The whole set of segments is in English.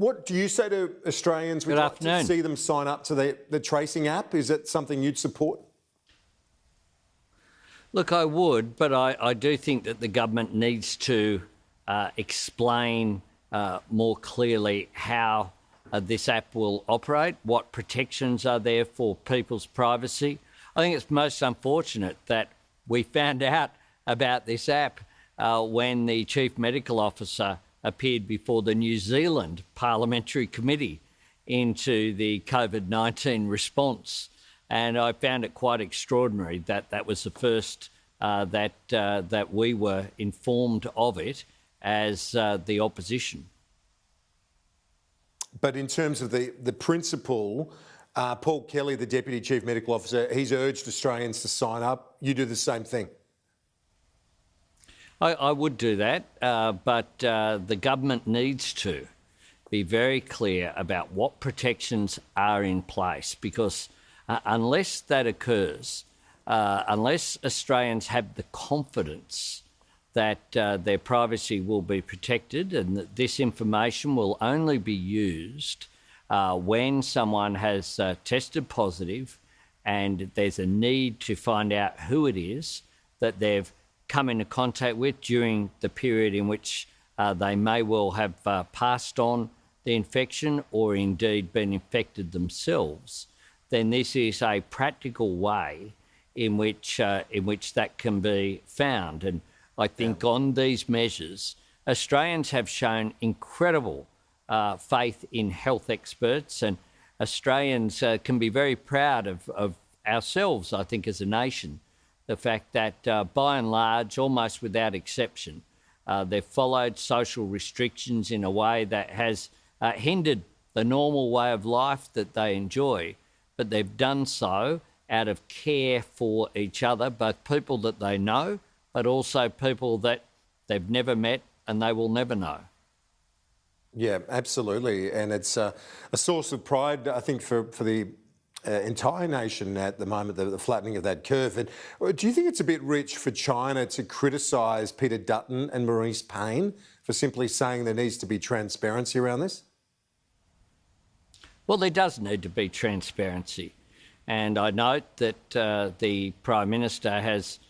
What do you say to Australians? Good afternoon. Like to see them sign up to the tracing app. Is it something you'd support? Look, I would, but I do think that the government needs to explain more clearly how this app will operate, what protections are there for people's privacy. I think it's most unfortunate that we found out about this app when the Chief Medical Officer appeared before the New Zealand Parliamentary Committee into the COVID-19 response. And I found it quite extraordinary that that was the first that we were informed of it as the opposition. But in terms of the principle, Paul Kelly, the Deputy Chief Medical Officer, he's urged Australians to sign up. You do the same thing. I would do that, but the government needs to be very clear about what protections are in place, because unless that occurs, unless Australians have the confidence that their privacy will be protected and that this information will only be used when someone has tested positive and there's a need to find out who it is that they've come into contact with during the period in which they may well have passed on the infection or indeed been infected themselves, then this is a practical way in which that can be found. And I think on these measures, Australians have shown incredible faith in health experts, and Australians can be very proud of ourselves, I think, as a nation. The fact that, by and large, almost without exception, they've followed social restrictions in a way that has hindered the normal way of life that they enjoy, but they've done so out of care for each other, both people that they know, but also people that they've never met and they will never know. Yeah, absolutely. And it's a source of pride, I think, for the entire nation at the moment, the flattening of that curve. And do you think it's a bit rich for China to criticise Peter Dutton and Maurice Payne for simply saying there needs to be transparency around this? Well, there does need to be transparency. And I note that the Prime Minister has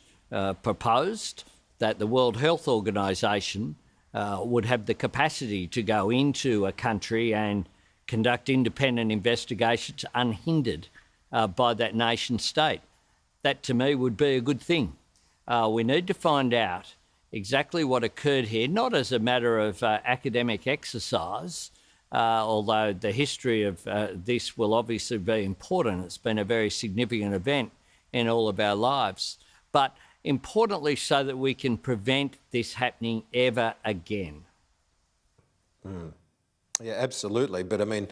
proposed that the World Health Organization would have the capacity to go into a country and conduct independent investigations unhindered by that nation state. That, to me, would be a good thing. We need to find out exactly what occurred here, not as a matter of academic exercise, although the history of this will obviously be important. It's been a very significant event in all of our lives, but importantly so that we can prevent this happening ever again. Yeah, absolutely. But I mean,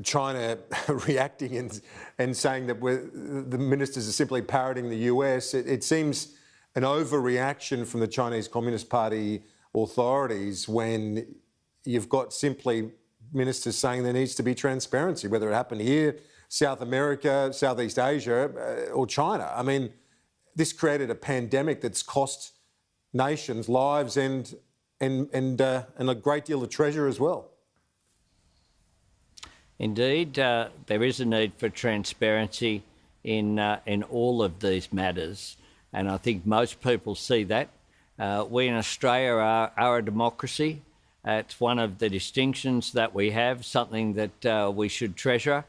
China reacting and saying that the ministers are simply parroting the US, it seems an overreaction from the Chinese Communist Party authorities when you've got simply ministers saying there needs to be transparency, whether it happened here, South America, Southeast Asia, or China. I mean, this created a pandemic that's cost nations lives and a great deal of treasure as well. Indeed, there is a need for transparency in all of these matters, and I think most people see that. We in Australia are a democracy. It's one of the distinctions that we have, something that we should treasure,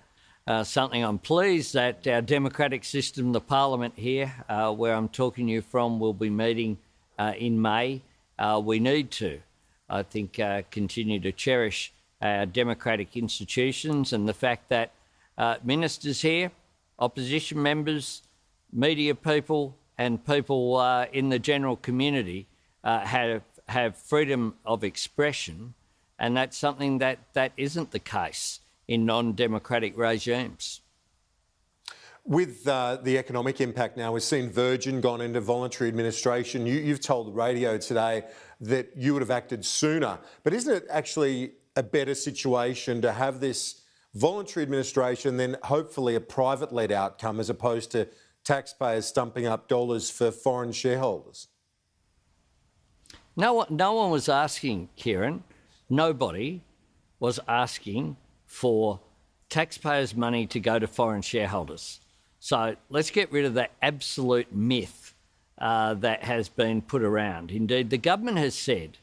something I'm pleased that our democratic system, the Parliament here, where I'm talking to you from, will be meeting in May. We need to, I think, continue to cherish our democratic institutions, and the fact that ministers here, opposition members, media people and people in the general community have freedom of expression, and that's something that isn't the case in non-democratic regimes. With the economic impact now, we've seen Virgin gone into voluntary administration. You've told the radio today that you would have acted sooner, but isn't it actually a better situation to have this voluntary administration than hopefully a private-led outcome as opposed to taxpayers stumping up dollars for foreign shareholders? No one was asking, Kieran, nobody was asking for taxpayers' money to go to foreign shareholders. So let's get rid of that absolute myth that has been put around. Indeed, the government has said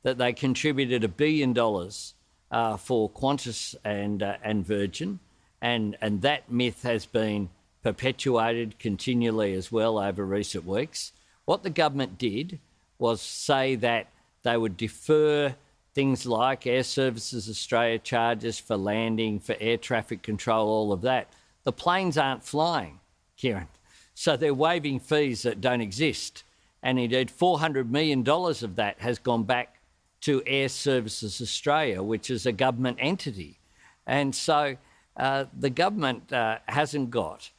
that they contributed $1 billion for Qantas and Virgin, and that myth has been perpetuated continually as well over recent weeks. What the government did was say that they would defer things like Air Services Australia charges for landing, for air traffic control, all of that. The planes aren't flying, Kieran, so they're waiving fees that don't exist. And indeed, $400 million of that has gone back to Air Services Australia, which is a government entity. And so the government hasn't got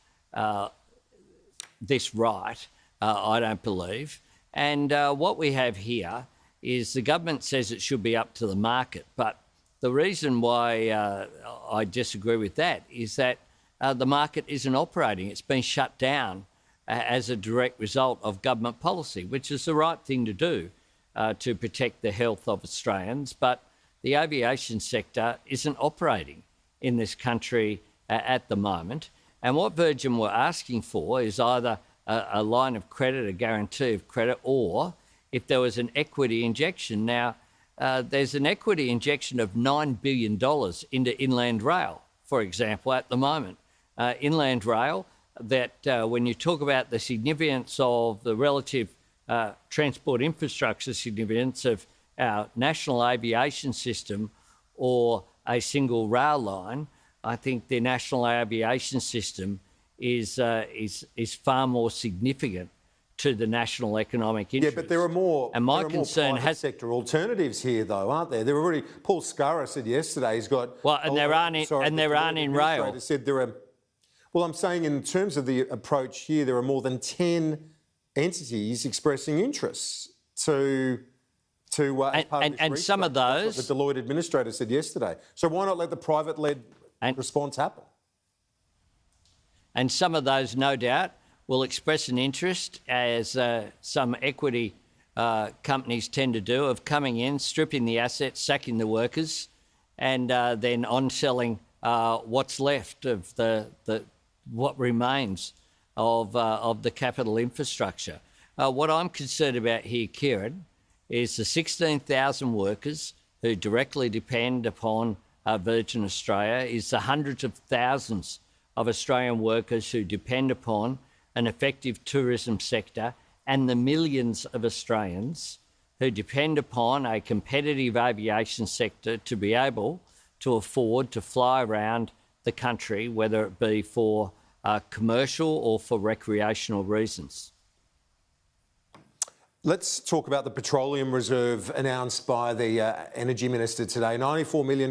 this right, I don't believe. And what we have here is the government says it should be up to the market. But the reason why I disagree with that is that the market isn't operating. It's been shut down as a direct result of government policy, which is the right thing to do to protect the health of Australians. But the aviation sector isn't operating in this country at the moment. And what Virgin were asking for is either a line of credit, a guarantee of credit, or if there was an equity injection. Now, there's an equity injection of $9 billion into Inland Rail, for example, at the moment. Inland Rail, that when you talk about the significance of the relative transport infrastructure significance of our national aviation system or a single rail line, I think the national aviation system is far more significant to the national economic interest. Yeah, but there are more. And my concern has sector alternatives here, though, aren't there? There were already. Paul Scurra said yesterday he's got. Well, and there aren't in rail. Said there are. Well, I'm saying in terms of the approach here, there are more than 10 entities expressing interests to and some of those. That's what the Deloitte administrator said yesterday. So why not let the private-led response happen? And some of those, no doubt, will express an interest, as some equity companies tend to do, of coming in, stripping the assets, sacking the workers, and then on-selling what's left of what remains of the capital infrastructure. What I'm concerned about here, Kieran, is the 16,000 workers who directly depend upon Virgin Australia, is the hundreds of thousands of Australian workers who depend upon an effective tourism sector, and the millions of Australians who depend upon a competitive aviation sector to be able to afford to fly around the country, whether it be for commercial or for recreational reasons. Let's talk about the petroleum reserve announced by the Energy Minister today. $94 million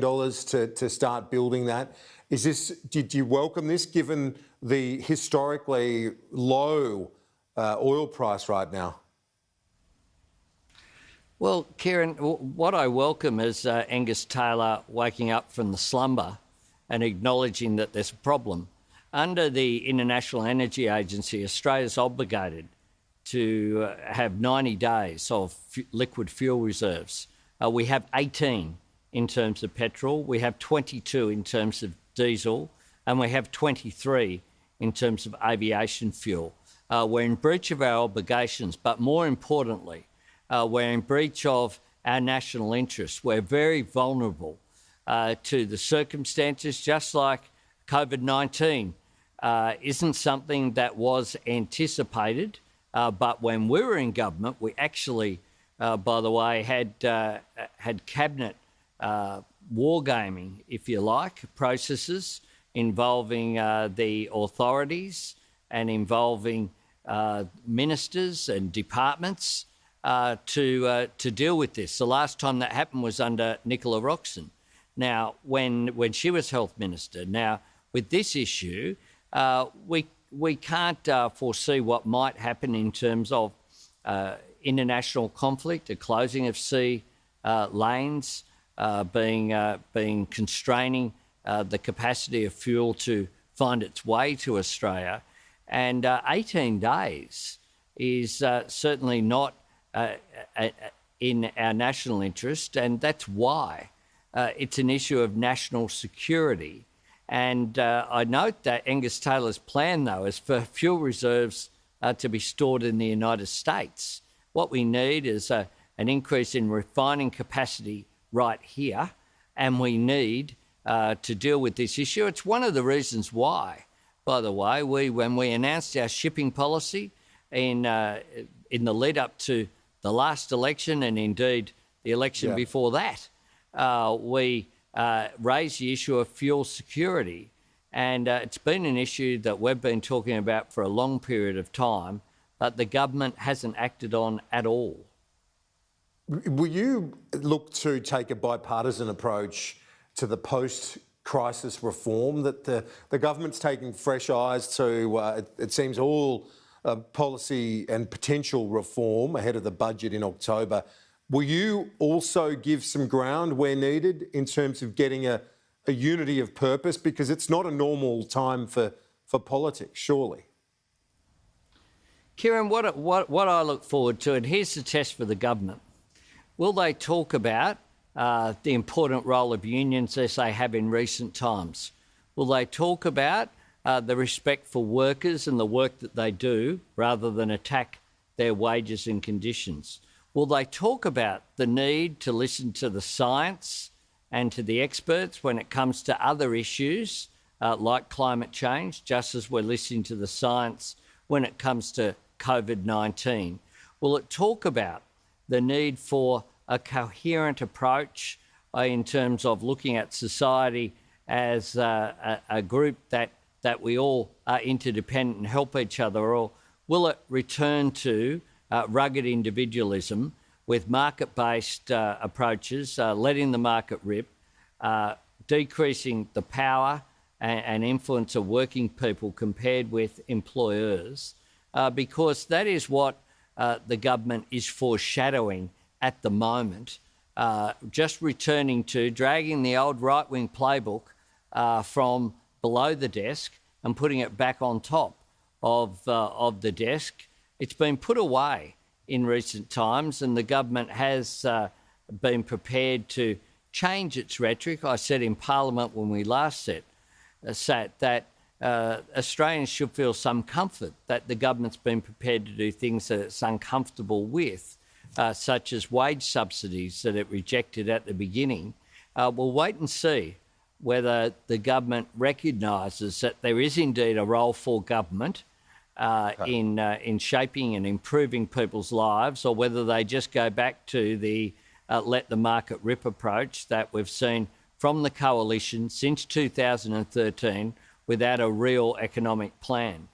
to start building that. Did you welcome this, given the historically low oil price right now? Well, Kieran, what I welcome is Angus Taylor waking up from the slumber and acknowledging that there's a problem. Under the International Energy Agency, Australia's obligated to have 90 days of liquid fuel reserves. We have 18 in terms of petrol, we have 22 in terms of diesel, and we have 23 in terms of aviation fuel. We're in breach of our obligations, but more importantly, we're in breach of our national interests. We're very vulnerable to the circumstances, just like COVID-19 isn't something that was anticipated, but when we were in government, we actually, by the way, had cabinet wargaming, if you like, processes involving the authorities and involving ministers and departments to deal with this. The last time that happened was under Nicola Roxon. Now, when she was health minister. Now, with this issue, we can't foresee what might happen in terms of international conflict, a closing of sea lanes, being constraining the capacity of fuel to find its way to Australia. And 18 days is certainly not in our national interest, and that's why it's an issue of national security. And I note that Angus Taylor's plan, though, is for fuel reserves to be stored in the United States. What we need is an increase in refining capacity right here, and we need to deal with this issue. It's one of the reasons why, by the way, when we announced our shipping policy in the lead up to the last election and indeed the election before that, we raised the issue of fuel security. And it's been an issue that we've been talking about for a long period of time, but the government hasn't acted on at all. Will you look to take a bipartisan approach to the post-crisis reform, that the government's taking fresh eyes to, it seems, all policy and potential reform ahead of the budget in October? Will you also give some ground where needed in terms of getting a unity of purpose? Because it's not a normal time for politics, surely. Kieran, what I look forward to, and here's the test for the government, will they talk about the important role of unions as they have in recent times? Will they talk about the respect for workers and the work that they do rather than attack their wages and conditions? Will they talk about the need to listen to the science and to the experts when it comes to other issues like climate change, just as we're listening to the science when it comes to COVID-19? Will it talk about the need for a coherent approach in terms of looking at society as a group that we all are interdependent and help each other? Or will it return to rugged individualism with market-based approaches, letting the market rip, decreasing the power and influence of working people compared with employers? Because that is what the government is foreshadowing at the moment, just returning to dragging the old right-wing playbook from below the desk and putting it back on top of the desk. It's been put away in recent times, and the government has been prepared to change its rhetoric. I said in Parliament when we last sat that Australians should feel some comfort that the government's been prepared to do things that it's uncomfortable with, such as wage subsidies that it rejected at the beginning. We'll wait and see whether the government recognises that there is indeed a role for government in shaping and improving people's lives, or whether they just go back to the let the market rip approach that we've seen from the coalition since 2013 without a real economic plan.